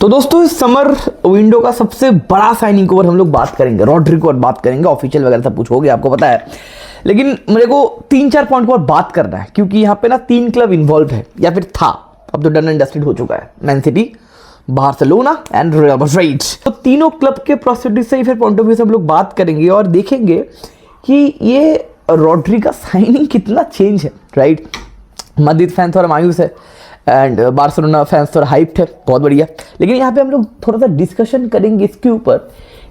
तो दोस्तों इस समर विंडो का सबसे बड़ा साइनिंग ओवर हम लोग बात करेंगे, रॉड्री को बात करेंगे, ऑफिशियल वगैरह सब कुछ हो गया आपको पता है। लेकिन मेरे को 3-4 पॉइंट को और बात करना है क्योंकि यहाँ पे ना 3 क्लब इन्वॉल्व है या फिर था, अब तो डन एंड डस्टेड हो चुका है। Man city, Barcelona and real Madrid. तो तीनों क्लब के प्रोसीड्यूर से फिर पॉइंट ऑफ व्यू से हम लोग बात करेंगे और देखेंगे कि ये रॉड्री का साइनिंग कितना चेंज है, राइट। मैड्रिड फैंस और मायूस है एंड बार्सिलोना फैंस थोड़ा हाइप्ड है, बहुत बढ़िया। लेकिन यहाँ पे हम लोग थोड़ा सा डिस्कशन करेंगे इसके ऊपर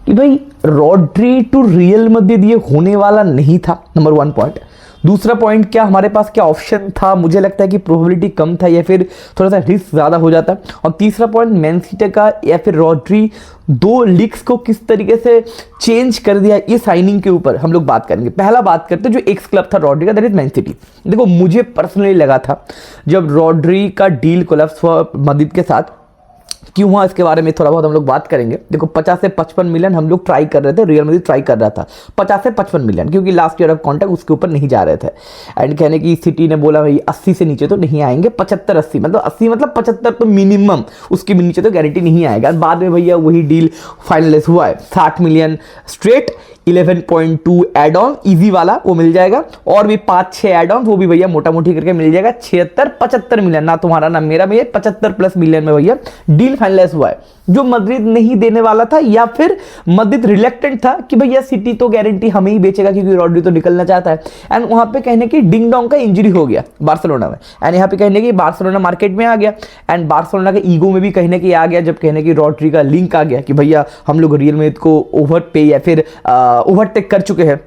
कि भाई रॉड्री टू रियल मैड्रिड ये होने वाला नहीं था, नंबर 1 पॉइंट। दूसरा पॉइंट, क्या हमारे पास क्या ऑप्शन था, मुझे लगता है कि प्रोबेबिलिटी कम था या फिर थोड़ा सा रिस्क ज़्यादा हो जाता। और तीसरा पॉइंट, मैन सिटी का या फिर रॉड्री 2 लीग्स को किस तरीके से चेंज कर दिया, ये साइनिंग के ऊपर हम लोग बात करेंगे। पहला बात करते हैं जो एक्स क्लब था रॉड्री का, दैट इज मैन सिटी। देखो मुझे पर्सनली लगा था जब रॉड्री का डील कोलैप्स हुआ मैड्रिड के साथ, क्यों हुआ इसके बारे में थोड़ा बहुत हम लोग बात करेंगे। देखो 50 से 55 मिलियन हम लोग ट्राई कर रहे थे, रियल मैड्रिड ट्राई कर रहा था 50 से 55 मिलियन, क्योंकि लास्ट ईयर ऑफ कॉन्ट्रैक्ट उसके ऊपर नहीं जा रहे थे। एंड कहने की सिटी ने बोला भाई 80 से नीचे तो नहीं आएंगे, 75-80 मतलब 80 मतलब 75 तो मिनिमम, उसके भी नीचे तो गारंटी नहीं आएगा। बाद में भैया वही डील फाइनलाइज हुआ है, 60 million straight, 11.2 add on easy वाला वो मिल जाएगा, और भी 5-6 एड ऑन वो भी भैया मोटा मोटी करके मिल जाएगा। 76-75 मिलियन, ना तुम्हारा ना मेरा भैया, 75+ मिलियन में भैया डील फाइनलाइज हुआ है, जो मैड्रिड नहीं देने वाला था या फिर मैड्रिड रिलेक्टेंट था कि भैया सिटी तो गारंटी हमें ही बेचेगा क्योंकि रॉड्री तो निकलना चाहता है। एंड वहां पे कहने की डिंग डोंग का इंजरी हो गया बार्सिलोना में, एंड यहाँ पे कहने की बार्सिलोना मार्केट में आ गया, एंड बार्सिलोना के ईगो में भी कहने की आ गया जब कहने की रॉड्री का लिंक आ गया कि भैया हम लोग रियल मैड्रिड को ओवर पे या फिर ओवरटेक कर चुके हैं।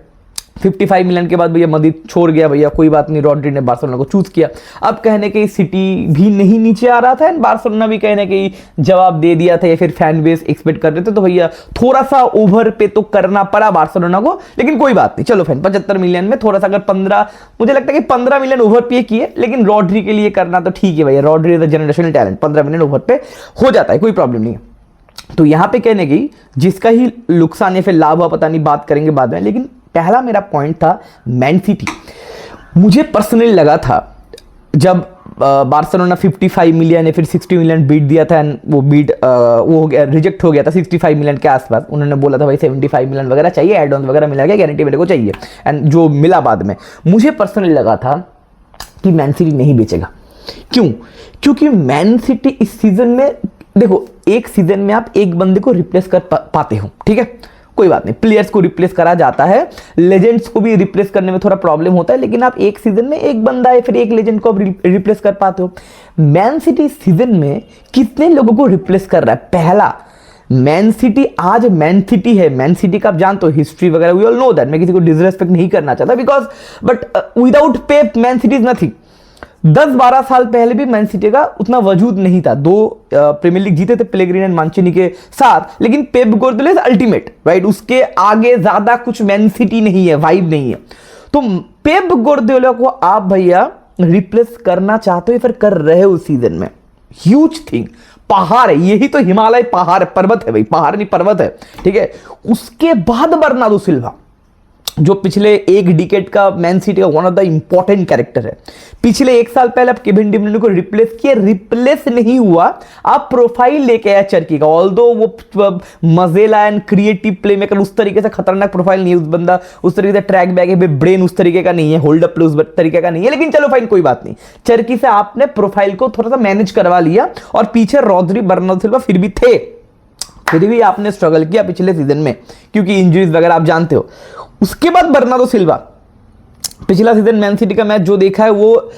55 मिलियन के बाद भैया मैड्रिड छोड़ गया, भैया कोई बात नहीं, रॉड्री ने बार्सिलोना को चूज किया। अब कहने के सिटी भी नहीं नीचे आ रहा था एंड बार्सिलोना भी कहने के जवाब दे दिया था या फिर फैन बेस एक्सपेक्ट कर रहे थे, तो भैया थोड़ा सा ओवर पे तो करना पड़ा बार्सिलोना को। लेकिन कोई बात नहीं, चलो फैन 75 मिलियन में थोड़ा सा अगर 15, मुझे लगता है कि 15 मिलियन ओवर पे किए, लेकिन रॉड्री के लिए करना तो ठीक है भैया, Rodri is the generational talent, 15 million over पे हो जाता है, कोई प्रॉब्लम नहीं है। तो यहां पे कहने की जिसका ही नुकसान या फिर लाभ हुआ पता नहीं, बात करेंगे बाद में। लेकिन पहला मेरा पॉइंट था मैन सिटी। मुझे पर्सनली लगा था जब बार्सिलोना 55 मिलियन या फिर 60 मिलियन बीट दिया था एंड वो बीट वो हो गया, रिजेक्ट हो गया था 65 मिलियन के आसपास। उन्होंने बोला था भाई 75 मिलियन वगैरह चाहिए, एड ऑन वगैरह मिला गया, गारंटी मेरे को चाहिए, एंड जो मिला बाद में। मुझे पर्सनली लगा था कि मैन सिटी नहीं बेचेगा। क्यों? क्योंकि मैन सिटी इस सीजन में, देखो एक सीजन में आप एक बंदे को रिप्लेस कर पाते हो, ठीक है, कोई बात नहीं, प्लेयर्स को रिप्लेस करा जाता है, लेजेंड्स को भी रिप्लेस करने में थोड़ा प्रॉब्लम होता है, लेकिन आप एक सीजन में एक बंदा है फिर एक लेजेंड को आप रिप्लेस कर पाते हो। मैन सिटी सीजन में कितने लोगों को रिप्लेस कर रहा है? पहला, मैन सिटी आज मैन सिटी है, मैन सिटी का आप जानते हो हिस्ट्री वगैरह, वी ऑल नो दैट, मैं किसी को डिसरेस्पेक्ट नहीं करना चाहता because but without Pep man city is nothing. 10-12 साल पहले भी मैन सिटी का उतना वजूद नहीं था, 2 प्रीमियर लीग जीते थे पेलेग्रिनी एंड मांचिनी के साथ, लेकिन पेप गुर्दियोला इज अल्टीमेट, राइट, उसके आगे ज्यादा कुछ मैन सिटी नहीं है, वाइब नहीं है। तो पेप गुर्दियोला को आप भैया रिप्लेस करना चाहते हो फिर कर रहे हो सीजन में, ह्यूज थिंग, पहाड़ है, यही तो हिमालय पहाड़, पर्वत है भाई, पहाड़ नहीं पर्वत है, ठीक है। उसके बाद बर्नार्डो सिल्वा, जो पिछले एक डिकेड का मैन सिटी का one of the important character है। पिछले 1 साल पहले आप केविन डी ब्रुयने को रिप्लेस किया, रिप्लेस नहीं हुआ, आप प्रोफाइल लेके आया चर्की का, ऑल्दो वो मजेला एंड क्रिएटिव प्ले मेकर उस तरीके से खतरनाक प्रोफाइल नहीं है, उस बंदा उस तरीके से ट्रैक बैक है, ब्रेन उस तरीके का नहीं है, होल्ड अप प्ले उस तरीके का नहीं है, लेकिन चलो फाइन कोई बात नहीं, चर्की से आपने प्रोफाइल को थोड़ा सा मैनेज करवा लिया, और पीछे रॉड्री, बर्नार्डो सिल्वा फिर भी थे, फिर भी आपने स्ट्रगल किया पिछले सीजन में क्योंकि इंजरीज वगैरह आप जानते हो। उसके बाद बर्नार्डो सिल्वा, पिछला सीजन मैन सिटी का मैच जो देखा है वो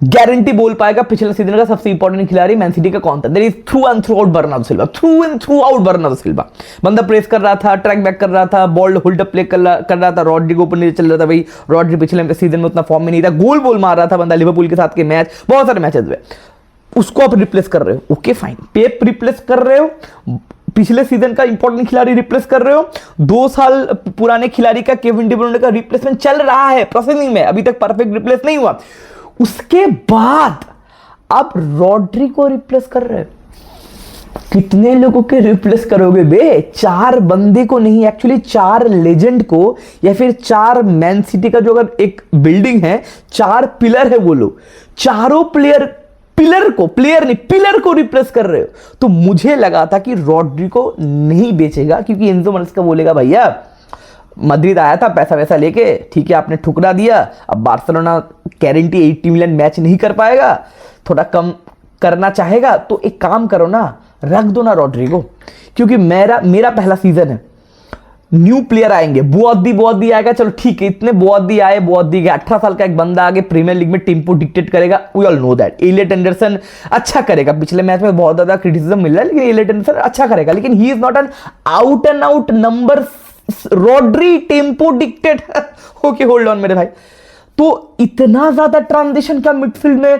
गारंटी बोल पाएगा पिछले सीजन का सबसे इंपॉर्टेंट खिलाड़ी मैन सिटी का कौन था। There is through and throughout Bernardo Silva, through and throughout Bernardo Silva. बंदा प्रेस कर रहा था, ट्रैक बैक कर रहा था, बॉल होल्ड अप प्ले कर रहा था, रॉड्री को ऊपर नीचे चल रहा था भाई, रॉड्री पिछले सीजन में उतना फॉर्म में नहीं था, गोल मार रहा था बंदा लिवरपूल के साथ के मैच, बहुत सारे मैचेस में, उसको आप रिप्लेस कर रहे हो, ओके फाइन। पेप रिप्लेस कर रहे हो, पिछले सीजन का इंपॉर्टेंट खिलाड़ी रिप्लेस कर रहे हो, 2 साल पुराने खिलाड़ी का केविन डी ब्रुयने का रिप्लेसमेंट चल रहा है, प्रोसेसिंग में, अभी तक परफेक्ट रिप्लेस नहीं हुआ। उसके बाद आप रॉड्री को रिप्लेस कर रहे हो, कितने लोगों के रिप्लेस करोगे बे? 4 बंदे को नहीं, एक्चुअली 4 लेजेंड को, या फिर 4 मैन सिटी का जो अगर एक बिल्डिंग है, 4 पिलर है वो लोग, चारों प्लेयर पिलर को, प्लेयर नहीं पिलर को रिप्लेस कर रहे हो। तो मुझे लगा था कि रॉड्री को नहीं बेचेगा, क्योंकि एंजो मैरेस्का बोलेगा भैया मद्रिद आया था पैसा वैसा लेके, ठीक है आपने ठुकरा दिया, अब बार्सिलोना गारंटी 80 मिलियन मैच नहीं कर पाएगा, थोड़ा कम करना चाहेगा, तो एक काम करो ना, रख दो ना रॉड्री को। क्योंकि मेरा पहला सीजन है, न्यू प्लेयर आएंगे, बुआदी आएगा, चलो ठीक है, इतने बुआदी आए, बुआदी के 18 साल का एक बंदा आगे प्रीमियर लीग में टेम्पो डिक्टेट करेगा, we all know that. Elliot Anderson अच्छा करेगा, पिछले मैच में बहुत ज्यादा क्रिटिसिज्म मिल रहा है, लेकिन एलियट एंडरसन अच्छा करेगा, लेकिन he is not an out and out number. Rodri tempo dictate okay hold on मेरे भाई। तो इतना ज्यादा ट्रांजिशन क्या मिडफील्ड में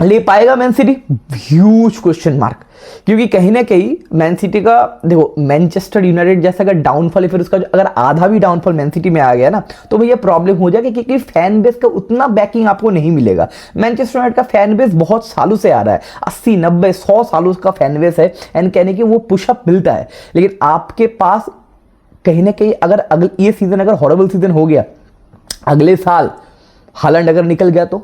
ले पाएगा man city? Huge question mark. क्योंकि कहीं ना कहीं मैन सिटी का देखो, मैनचेस्टर यूनाइटेड जैसा अगर डाउनफॉल है, फिर उसका अगर आधा भी डाउनफॉल मैन सिटी में आ गया ना, तो भैया प्रॉब्लम हो जाएगी, क्योंकि फैन बेस का उतना बैकिंग आपको नहीं मिलेगा। मैनचेस्टर यूनाइटेड का फैन बेस बहुत सालों से आ रहा है, 80 90 100 सालों का फैन बेस है, एंड कहने की वो पुशअप मिलता है। लेकिन आपके पास कहीं ना कहीं अगर ये सीजन अगर हॉरेबल सीजन हो गया, अगले साल हालैंड अगर निकल गया तो,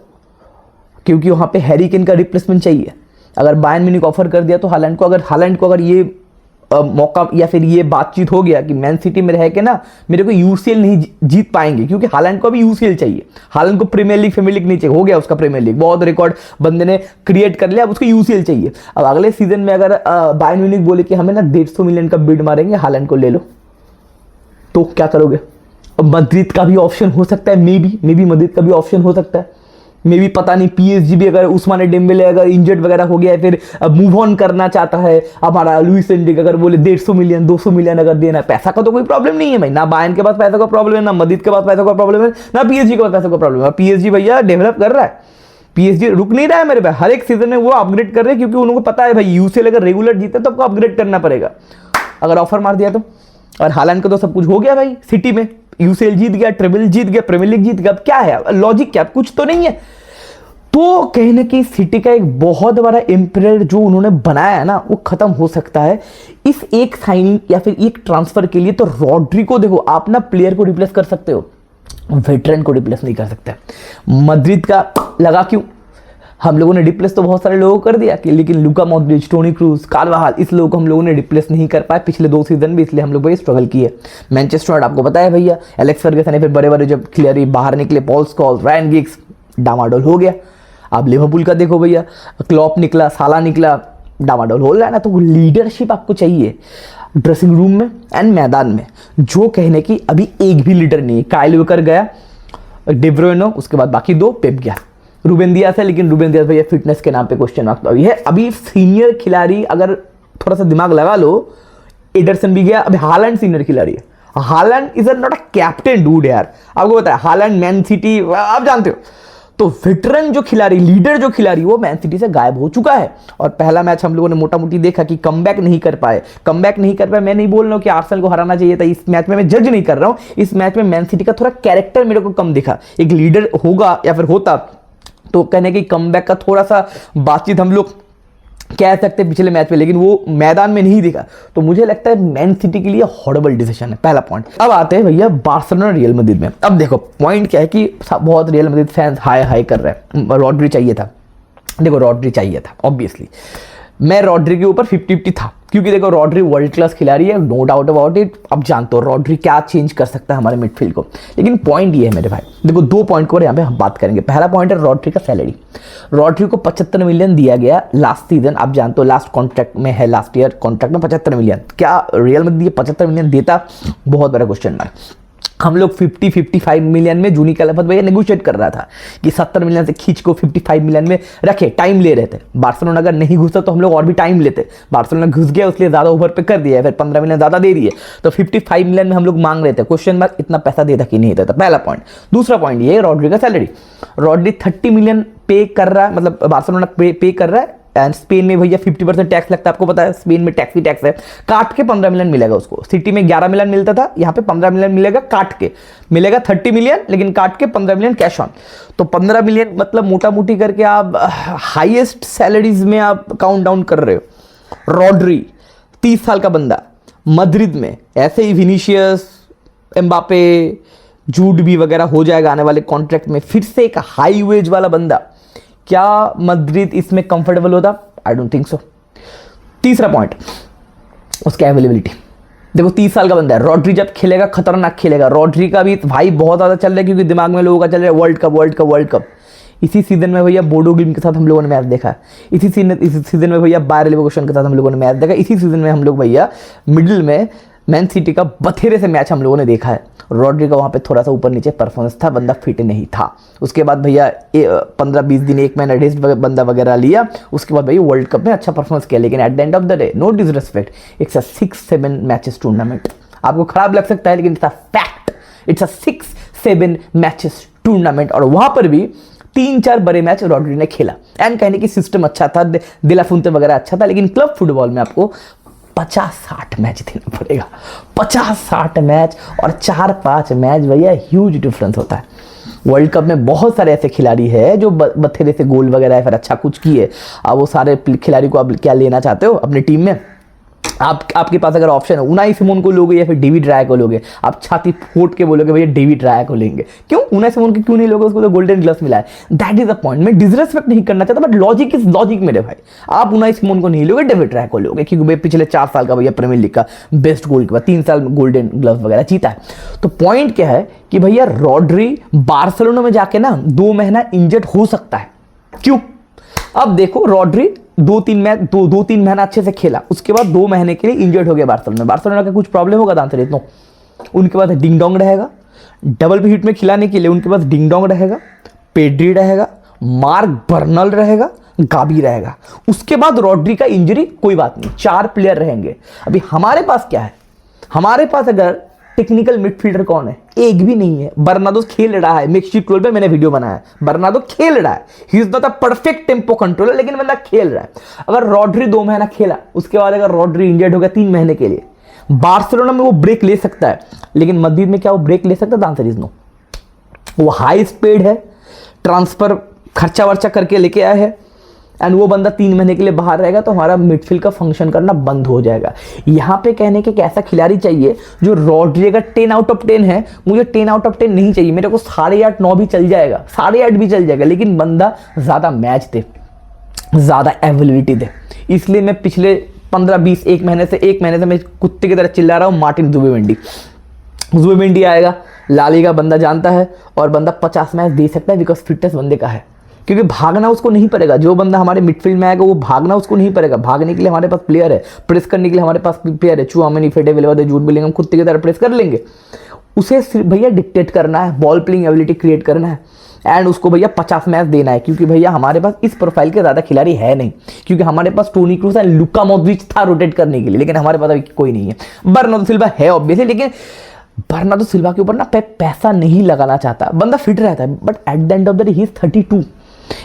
क्योंकि वहां पे हैरी केन का रिप्लेसमेंट चाहिए। अगर बायर्न म्यूनिख ऑफर कर दिया तो हालैंड को अगर ये मौका या फिर ये बातचीत हो गया कि मैन सिटी में रह के ना मेरे को यूसीएल नहीं जीत पाएंगे, क्योंकि हालैंड को अभी यूसीएल चाहिए, हालैंड को प्रीमियर लीग फीमेल लीग नहीं चाहिए, हो गया उसका प्रीमियर लीग, बहुत रिकॉर्ड बंदे ने क्रिएट कर लिया, अब उसको यूसीएल चाहिए। अब अगले सीजन में अगर बायर्न म्यूनिख बोले कि हमें ना 150 मिलियन का बिड मारेंगे, हालैंड को ले लो, तो क्या करोगे? मद्रिद का भी ऑप्शन हो सकता है, मे बी मद्रिद का भी ऑप्शन हो सकता है, मे बी पता नहीं। पीएसजी भी अगर उस्माने डेम्बेले अगर इंजर्ड वगैरह हो गया है, फिर मूव ऑन करना चाहता है, हमारा लुइस एनरिक अगर बोले 150 मिलियन 200 मिलियन अगर देना है, पैसा का तो कोई प्रॉब्लम नहीं है भाई, ना बायर्न के पास पैसा का प्रॉब्लम है, ना मद्रिद के पास पैसा का प्रॉब्लम है, ना पीएसजी के पास पैसा का प्रॉब्लम है। पीएसजी भैया डेवलप कर रहा है, पीएसजी रुक नहीं रहा है मेरे भाई, हर एक सीजन में वो अपग्रेड कर रहे हैं, क्योंकि उनको पता है भाई यूसीएल अगर रेगुलर जीते तो आपको अपग्रेड करना पड़ेगा, अगर ऑफर मार दिया तो। और हालैंड का तो सब कुछ हो गया भाई, सिटी में यूसीएल जीत गया, ट्रिपल जीत गया, प्रीमियर लीग जीत गया, अब क्या है लॉजिक, क्या कुछ तो नहीं है। तो कहीं ना कहीं सिटी का एक बहुत बड़ा एम्पायर जो उन्होंने बनाया है ना, वो खत्म हो सकता है इस एक साइनिंग या फिर एक ट्रांसफर के लिए। तो रॉड्री को देखो, आप ना प्लेयर को रिप्लेस कर सकते हो, वेटरन को रिप्लेस नहीं कर सकते। मद्रिद का लगा क्यों, हम लोगों ने रिप्लेस तो बहुत सारे लोगों को कर दिया कि, लेकिन लुका मॉड्रिच, टोनी क्रूज, कार्वाहाल, इस लोगों को हम लोगों ने रिप्लेस नहीं कर पाए पिछले 2 सीजन भी, इसलिए हम लोग भाई स्ट्रगल किए। मैनचेस्टर यूनाइटेड आपको पता है भैया, एलेक्स फर्गसन फिर बड़े बड़े जब खिलाड़ी बाहर निकले, पॉल स्कॉल्स, रायन गिग्स, डामाडोल हो गया। आप लिवरपूल का देखो भैया, क्लॉप निकला, साला निकला, डामाडोल हो रहा है ना। तो लीडरशिप आपको चाहिए ड्रेसिंग रूम में एंड मैदान में, जो कहने की अभी एक भी लीडर नहीं है। काइल वॉकर गया, डे ब्रुयने, उसके बाद बाकी 2 पेप गया, रूबेन दियास है, लेकिन रूबेन दियास भैया फिटनेस के नाम पे क्वेश्चन मार्क तो अभी है। अभी सीनियर खिलाड़ी अगर थोड़ा सा दिमाग लगा लो, एडरसन भी गया, अभी हालैंड सीनियर खिलाड़ी है। Holland is not a captain dude यार, आपको पता है हालैंड मैन सिटी आप जानते हो। तो वेटरन जो खिलाड़ी, लीडर जो खिलाड़ी, वो मैन सिटी से गायब हो चुका है। और पहला मैच हम लोगों ने मोटा मोटी देखा कि कमबैक नहीं कर पाए। मैं नहीं बोल रहा हूं कि आर्सेनल को हराना चाहिए था इस मैच में, मैं जज नहीं कर रहा हूं। इस मैच में मैन सिटी का थोड़ा कैरेक्टर मेरे को कम दिखा। एक लीडर होगा या फिर होता तो कहने की कमबैक का थोड़ा सा बातचीत हम लोग कह सकते पिछले मैच में, लेकिन वो मैदान में नहीं दिखा। तो मुझे लगता है मैन सिटी के लिए हॉरेबल डिसीजन है, पहला पॉइंट। अब आते हैं भैया बार्सिलोना रियल मैड्रिड में। अब देखो पॉइंट क्या है कि बहुत real Madrid fans high high कर रहे हैं, रॉड्री चाहिए था। देखो रॉड्री चाहिए था ऑब्वियसली, मैं रॉड्री के ऊपर 50-50 था, क्योंकि देखो रॉड्री वर्ल्ड क्लास खिलाड़ी है, नो डाउट अबाउट इट। अब जानते हो रॉड्री क्या चेंज कर सकता है हमारे मिडफील्ड को। लेकिन पॉइंट ये है मेरे भाई, देखो 2 पॉइंट को यहाँ पे हम बात करेंगे। पहला पॉइंट है रॉड्री का सैलरी। रॉड्री को 75 मिलियन दिया गया लास्ट सीजन, आप जानते हो लास्ट कॉन्ट्रैक्ट में है, लास्ट ईयर कॉन्ट्रैक्ट में 75 मिलियन। क्या रियल मैड्रिड 75 मिलियन देता? बहुत बड़ा क्वेश्चन मार्क। हम लोग 50-55 मिलियन में जूनी कैलाफत भैया नेगोशिएट कर रहा था कि 70 मिलियन से खींच को 55 मिलियन में रखे, टाइम ले रहे थे। बार्सिलोना अगर नहीं घुसा तो हम लोग और भी टाइम लेते, बार्सिलोना घुस गया इसलिए ज्यादा ओवर पे कर दिया, फिर 15 मिलियन ज्यादा दे दिए, तो 55 मिलियन में हम लोग मांग रहे थे। क्वेश्चन मार्क इतना पैसा देता कि नहीं देता, पहला पॉइंट। दूसरा पॉइंट ये रॉड्री का सैलरी। रॉड्री 30 मिलियन पे कर रहा है, मतलब बार्सिलोना पे कर रहा है। एंड स्पेन में भैया 50% टैक्स लगता है, आपको पता है स्पेन में टैक्स ही टैक्स है। काट के 15 मिलियन मिलेगा उसको। सिटी में 11 मिलियन मिलता था, यहाँ पे 15 मिलियन मिलेगा, काट के मिलेगा 30 मिलियन, लेकिन काट के 15 मिलियन कैश ऑन। तो 15 मिलियन मतलब मोटा मोटी करके आप हाईएस्ट सैलरीज में आप काउंट डाउन कर रहे हो। रॉड्री 30 साल का बंदा मद्रिद में, ऐसे ही विनीशियस, एम्बापे, जूड भी वगैरह हो जाएगा आने वाले कॉन्ट्रैक्ट में। फिर से एक हाई वेज वाला बंदा क्या मैड्रिड इसमें कंफर्टेबल होता? I don't think so. तीसरा पॉइंट, उसकी अवेलेबिलिटी। देखो 30 साल का बंदा है, रॉड्री जब खेलेगा खतरनाक खेलेगा। रॉड्री का भी भाई बहुत ज़्यादा चल रहा है, क्योंकि दिमाग में लोगों का चल रहा है world cup world cup world cup. इसी सीजन में भैया बोडो ग्लिम्ट के साथ हम लोगों ने मैच देखा। इसी सीजन में भैया बायर लेवरकुसेन के साथ हम लोगों ने मैच देखा। इसी सीजन में हम लोग भैया मिडिल में मैन सिटी का बथेरे से मैच हम लोगों ने देखा है। रॉड्री का वहाँ पे थोड़ा सा ऊपर नीचे परफॉर्मेंस था, बंदा फिट नहीं था। उसके बाद भैया 15-20 दिन 1 महीना रेस्ट बंदा वगैरह लिया, उसके बाद भैया वर्ल्ड कप में अच्छा परफॉर्मेंस किया। लेकिन at the end of the day, no disrespect, it's a 6-7 matches tournament. आपको खराब लग सकता है लेकिन it's a fact, it's a 6-7 matches tournament. और वहां पर भी 3-4 बड़े मैच रॉड्री ने खेला। एंड कहने की सिस्टम अच्छा था, दिला फुनते वगैरह अच्छा था। लेकिन क्लब फुटबॉल में आपको 50-60 मैच देना पड़ेगा, 50-60 मैच, और 4-5 मैच भैया ह्यूज डिफरेंस होता है। वर्ल्ड कप में बहुत सारे ऐसे खिलाड़ी हैं जो बथेरे से गोल वगैरह फिर अच्छा कुछ किए। अब वो सारे खिलाड़ी को आप क्या लेना चाहते हो अपनी टीम में? आपके पास अगर ऑप्शन है, उनाई सिमोन को लोगे या फिर डेविड राय को लोगे? आप छाती फोड़ के बोलोगे भैया डेविड राय को लेंगे। क्यों उनाई सिमोन को क्यों नहीं लोगे? उसको तो गोल्डन ग्लव्स मिला है। That is the point. मैं डिसरेस्पेक्ट नहीं करना चाहता, बट लॉजिक इज लॉजिक मेरे भाई। आप उनाई सिमोन को नहीं लोगे, डेविड राय को लोगे, क्योंकि भाई पिछले 4 साल का भैया प्रीमियर लीग का बेस्ट गोल कीपर, 3 साल गोल्डन ग्लव्स वगैरह जीता है। तो पॉइंट क्या है कि भैया रॉड्री बार्सिलोना में जाके ना 2 महीना इंजर्ड हो सकता है। क्यों? अब देखो रॉड्री 2-3 महीना अच्छे से खेला, उसके बाद 2 महीने के लिए इंजर्ड हो गया बार्सिलोना। बार्सिलोना का कुछ प्रॉब्लम होगा आंसर इतना। उनके पास डिंग डोंग रहेगा डबल पे हिट में खिलाने के लिए, उनके पास डिंग डोंग रहेगा, पेड्री रहेगा, मार्क बर्नल रहेगा, गाबी रहेगा। उसके बाद रॉड्री का इंजरी कोई बात नहीं, 4 प्लेयर रहेंगे। अभी हमारे पास क्या है? हमारे पास अगर टेक्निकल मिडफील्डर कौन है? एक भी नहीं है। बर्नार्डो खेल रहा है, मेक्सिट रोल पे मैंने वीडियो बनाया है, बर्नार्डो खेल रहा है। He is not a perfect tempo controller, लेकिन बंदा खेल रहा है। अगर रॉड्री 2 महीना खेला, उसके बाद अगर रॉड्री इंजर्ड हो गया 3 महीने के लिए, बार्सिलोना में वो ब्रेक ले सकता है। लेकिन मदीद में क्या वो ब्रेक ले सकता है? Answer is no. वो हाई स्पीड है, ट्रांसफर खर्चा वर्चा करके लेके आया है, एंड वो बंदा 3 महीने के लिए बाहर रहेगा, तो हमारा मिडफील्ड का फंक्शन करना बंद हो जाएगा। यहाँ पे कहने के ऐसा खिलाड़ी चाहिए जो रॉड्री अगर 10 आउट ऑफ 10 है, मुझे 10 आउट ऑफ 10 नहीं चाहिए, मेरे को 8.5-9 भी चल जाएगा, 8.5 भी चल जाएगा, लेकिन बंदा ज्यादा मैच दे, ज्यादा अवेलेबिलिटी दे। इसलिए मैं पिछले 15-20 1 महीने से मैं कुत्ते की तरह चिल्ला रहा हूँ मार्टिन जुबिमेंडी आएगा, ला लीगा बंदा जानता है, और बंदा 50 मैच दे सकता है, बिकॉज फिटनेस बंदे का है। क्योंकि भागना उसको नहीं पड़ेगा। जो बंदा हमारे मिडफील्ड में आएगा वो भागना उसको नहीं पड़ेगा। भागने के लिए हमारे पास प्लेयर है, प्रेस करने के लिए हमारे पास प्लेयर है। चुआमेनी, फेडे वेलवर्दे, जूड बेलिंगम कुत्ते की तरह प्रेस कर लेंगे। उसे सिर्फ भैया डिक्टेट करना है, बॉल प्लेइंग एबिलिटी क्रिएट करना है, एंड उसको भैया 50 मैच देना है। क्योंकि भैया हमारे पास इस प्रोफाइल के ज्यादा खिलाड़ी है नहीं, क्योंकि हमारे पास Toni Kroos and Luka Modric था रोटेट करने के लिए, लेकिन हमारे पास अभी कोई नहीं है। बर्नार्डो सिल्वा है ऑब्वियसली, लेकिन बर्नार्डो सिल्वा के ऊपर ना पैसा नहीं लगाना चाहता। बंदा फिट रहता है, but at the end of the day he is 32,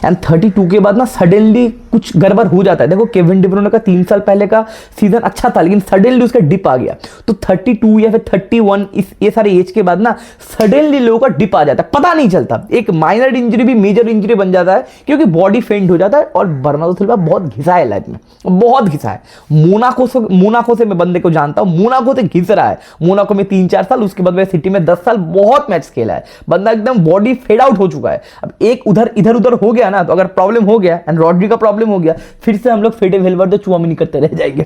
and 32 के बाद ना सडनली कुछ गड़बड़ हो जाता है। देखो केविन डी ब्रुयने का 3 साल पहले का सीजन अच्छा था, लेकिन सडनली उसका डिप आ गया। तो 32 या फिर 31 ये सारे एज के बाद ना सडनली लोगों का डिप आ जाता है, पता नहीं चलता। एक माइनर इंजरी भी मेजर इंजरी बन जाता है, क्योंकि बॉडी फेंट हो जाता है। और बर्नार्डो सिल्वा बहुत घिसा है लाइफ में, बहुत घिसा है। मोनाको से मैं बंदे को जानता हूं, मोनाको से घिस रहा है। मोनाको में 3-4 साल, उसके बाद वह सिटी में 10 साल बहुत मैच खेला है। बंदा एकदम बॉडी फेड आउट हो चुका है। अब एक इधर उधर हो गया ना, तो अगर प्रॉब्लम हो गया एंड रॉड्री का प्रॉब्लम हो गया, फिर से हम लोग फेडे वेलवर्दे चुआमेनी करते रह जाएंगे।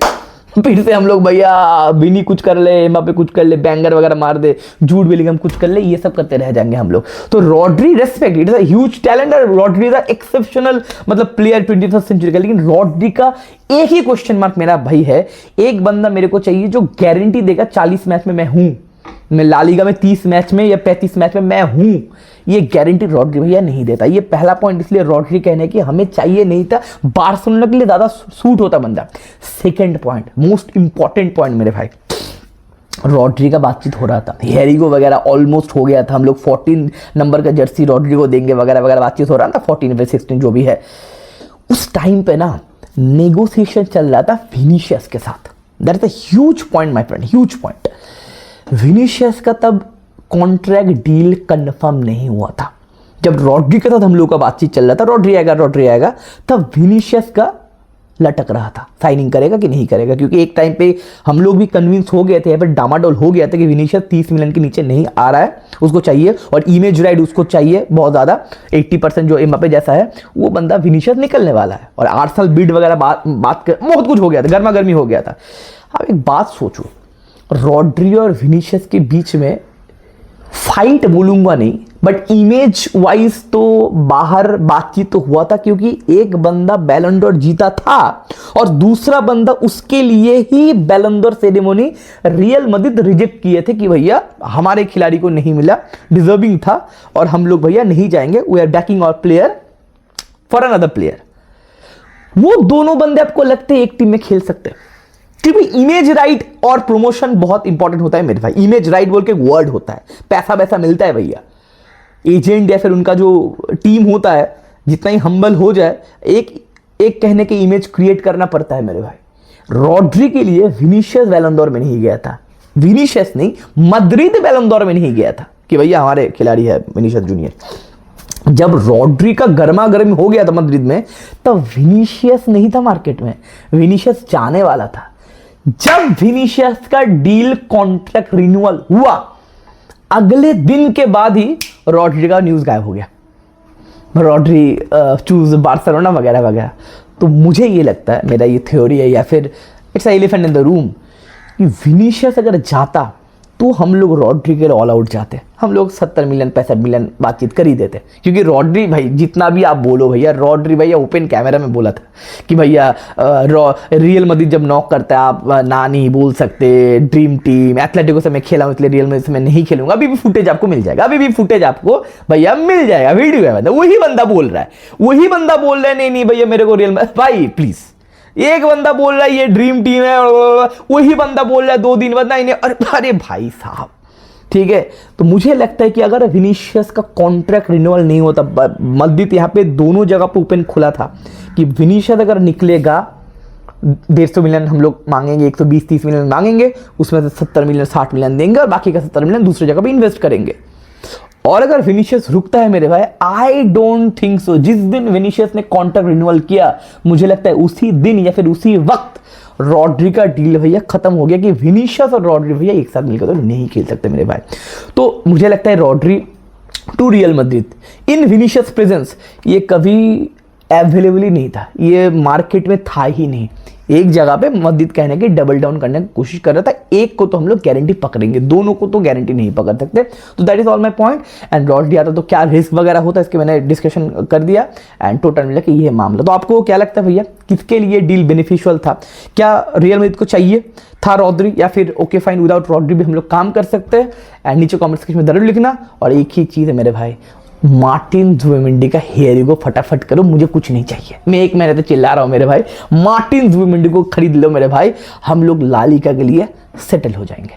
फिर से हम लोग भैया बिनी कुछ कर ले, एम्बापे कुछ कर ले, बैंगर वगैरह मार दे, जूड बेलिंगम कुछ कर ले, ये सब करते रह जाएंगे हम लोग। तो Rodri respect, it is a huge talent, और रॉड्री इज अ एक्सेप्शनल मतलब प्लेयर 21st सेंचुरी का। लेकिन रॉड्री का एक ही क्वेश्चन मार्क मेरा भाई है, एक बंदा मेरे को चाहिए जो गारंटी देगा 40 मैच में मैं हूं, मैं ला लीगा में 30 मैच में या 35 मैच में मैं हूं। ये गारंटी रॉड्री भैया नहीं देता। ये पहला पॉइंट, इसलिए रॉड्री कहने की हमें चाहिए नहीं था, बार्सिलोना के लिए ज्यादा सूट होता बंदा। Second point, most important point मेरे भाई, रॉड्री का बातचीत हो रहा था, हेरिगो वगैरह ऑलमोस्ट हो गया था, हम लोग 14 नंबर का जर्सी रॉड्री को देंगे वगैरह वगैरह, बातचीत हो रहा था 14 या 16 जो भी है। उस टाइम पे ना नेगोशिएशन चल रहा था विनीशियस के साथ। That is a huge point my friend, huge point. Vinicius का तब कॉन्ट्रैक्ट डील कंफर्म नहीं हुआ था। जब रॉड्री के साथ हम लोग का बातचीत चल रहा था, रॉड्री आएगा, तब विनीशियस का लटक रहा था साइनिंग करेगा कि नहीं करेगा, क्योंकि एक टाइम पे हम लोग भी कन्विंस हो गए थे, यहाँ पे डामाडोल हो गया था कि विनीशियस 30 मिलियन के नीचे नहीं आ रहा है, उसको चाहिए और इमेज राइट उसको चाहिए बहुत ज़्यादा। 80% जो एम्बापे जैसा है वो बंदा विनीशियस निकलने वाला है, और आर्सेनल बिड वगैरह बात कर बहुत कुछ हो गया था, गर्मा गर्मी हो गया था। अब एक बात सोचो, रॉड्री और विनीशियस के बीच में फाइट बोलूंगा नहीं, बट इमेज वाइज तो बाहर बातचीत तो हुआ था, क्योंकि एक बंदा बैलन डोर जीता था और दूसरा बंदा उसके लिए ही Ballon d'Or ceremony Real Madrid reject किए थे कि भैया हमारे खिलाड़ी को नहीं मिला, डिजर्विंग था और हम लोग भैया नहीं जाएंगे, we are backing our player for another player. वो दोनों बंदे आपको लगते हैं एक टीम में खेल सकते हैं? क्योंकि इमेज राइट और प्रमोशन बहुत इंपॉर्टेंट होता है मेरे भाई। इमेज राइट बोल के एक वर्ड होता है, पैसा वैसा मिलता है भैया। एजेंट या फिर उनका जो टीम होता है, जितना ही हम्बल हो जाए, एक कहने के इमेज क्रिएट करना पड़ता है मेरे भाई। रॉड्री के लिए विनीशियस बैलन डोर में नहीं गया था, विनीशियस नहीं मैड्रिड बैलन डोर में नहीं गया था कि भैया हमारे खिलाड़ी है विनीशियस जूनियर। जब रॉड्री का गर्मा गर्म हो गया था मैड्रिड में, तब विनीशियस नहीं था मार्केट में, विनीशियस जाने वाला था। जब विनीशियस का डील कॉन्ट्रैक्ट रिन्यूअल हुआ, अगले दिन के बाद ही रॉड्री का न्यूज गायब हो गया, रॉड्री चूज बार्सिलोना वगैरह वगैरह। तो मुझे ये लगता है, मेरा ये थ्योरी है या फिर it's elephant in the room, कि विनीशियस अगर जाता तो हम लोग रॉड्री के ऑल आउट जाते, हम लोग 70 मिलियन 65 मिलियन बातचीत कर ही देते। क्योंकि रॉड्री भाई जितना भी आप बोलो भैया, रॉड्री भैया ओपन कैमरा में बोला था कि भैया रियल मैड्रिड जब नॉक करता है आप ना नहीं बोल सकते, ड्रीम टीम एथलेटिको से मैं खेला हूँ इसलिए रियल मैड्रिड से मैं नहीं खेलूंगा। अभी भी फुटेज आपको मिल जाएगा, अभी भी फुटेज आपको भैया मिल जाएगा, वीडियो है, वही बंदा बोल रहा है, वही बंदा बोल रहा है नहीं नहीं भैया मेरे को रियल भाई प्लीज। एक बंदा बोल रहा है ये ड्रीम टीम है, वही बंदा बोल रहा है 2 दिन बाद नहीं। अरे भाई साहब, ठीक है। तो मुझे लगता है कि अगर विनीशियस का कॉन्ट्रैक्ट रिन्यूअल नहीं होता, मैड्रिड यहाँ पे दोनों जगह पे ओपन खुला था कि विनीशियस अगर निकलेगा 150 मिलियन हम लोग मांगेंगे, 120-30 मिलियन मांगेंगे, उसमें से 70 मिलियन 60 मिलियन देंगे और बाकी का 70 मिलियन दूसरी जगह पे इन्वेस्ट करेंगे। और अगर विनीशियस रुकता है मेरे भाई, आई डोंट थिंक सो, जिस दिन विनीशियस ने कॉन्ट्रैक्ट रिन्यूअल किया, मुझे लगता है उसी दिन या फिर उसी वक्त रॉड्री का डील भैया खत्म हो गया कि विनीशियस और रॉड्री भैया एक साथ मिलकर तो नहीं खेल सकते मेरे भाई। तो मुझे लगता है Rodri to Real Madrid in Vinicius presence ये कभी अवेलेबल ही नहीं था, ये मार्केट में था ही नहीं। एक जगह पे मैड्रिड कहने की डबल डाउन करने की कोशिश कर रहा था, एक को तो हम लोग गारंटी पकड़ेंगे, दोनों को तो गारंटी नहीं पकड़ सकते। तो that is all my point. And Rodri आता तो क्या रिस्क वगैरह होता है इसके मैंने डिस्कशन कर दिया एंड टोटल मिला कि ये मामला। तो आपको क्या लगता है भैया, किसके लिए डील बेनिफिशियल था? क्या रियल मैड्रिड को चाहिए था रॉड्री, या फिर ओके फाइन विदाउट रॉड्री भी हम लोग काम कर सकते हैं? एंड नीचे कॉमेंट सेक्शन में जरूर लिखना। और एक ही चीज़ है मेरे भाई, मार्टिन जुबिमेंडी का हेयर को फटाफट करो, मुझे कुछ नहीं चाहिए। मैं 1 महीने से चिल्ला रहा हूं मेरे भाई, मार्टिन जुबिमेंडी को खरीद लो मेरे भाई, हम लोग ला लीगा के लिए सेटल हो जाएंगे।